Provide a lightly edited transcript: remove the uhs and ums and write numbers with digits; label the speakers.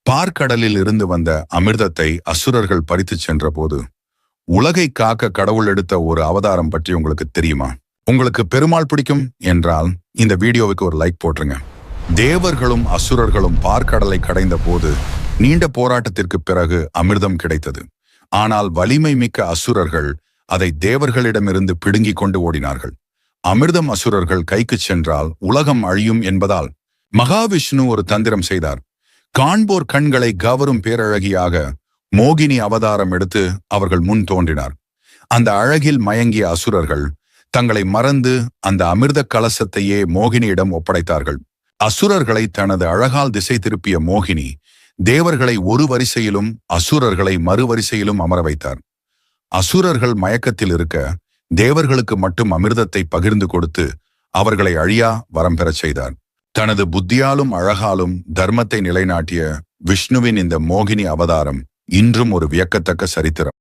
Speaker 1: பார்க்கடலில் இருந்து வந்த அமிர்தத்தை அசுரர்கள் பறித்துச் சென்ற போது உலகை காக்க கடவுள் எடுத்த ஒரு அவதாரம் பற்றி உங்களுக்கு தெரியுமா? உங்களுக்கு பெருமாள் பிடிக்கும் என்றால் இந்த வீடியோவுக்கு ஒரு லைக் போட்டுருங்க. தேவர்களும் அசுரர்களும் பார்க்கடலை கடைந்த போது நீண்ட போராட்டத்திற்கு பிறகு அமிர்தம் கிடைத்தது. ஆனால் வலிமை மிக்க அசுரர்கள் அதை தேவர்களிடமிருந்து பிடுங்கிக் கொண்டு ஓடினார்கள். அமிர்தம் அசுரர்கள் கைக்கு சென்றால் உலகம் அழியும் என்பதால் மகாவிஷ்ணு ஒரு தந்திரம் செய்தார். காண்போர் கண்களை கவரும் பேரழகியாக மோகினி அவதாரம் எடுத்து அவர்கள் முன் தோன்றினார். அந்த அழகில் மயங்கிய அசுரர்கள் தங்களை மறந்து அந்த அமிர்த கலசத்தையே மோகினியிடம் ஒப்படைத்தார்கள். அசுரர்களை தனது அழகால் திசை திருப்பிய மோகினி தேவர்களை ஒரு வரிசையிலும் அசுரர்களை மறுவரிசையிலும் அமர வைத்தார். அசுரர்கள் மயக்கத்தில் இருக்க தேவர்களுக்கு மட்டும் அமிர்தத்தை பகிர்ந்து கொடுத்து அவர்களை அழியா வரம் பெறச் செய்தார். தனது புத்தியாலும் அழகாலும் தர்மத்தை நிலைநாட்டிய விஷ்ணுவின் இந்த மோகினி அவதாரம் இன்றும் ஒரு வியக்கத்தக்க சரித்திரம்.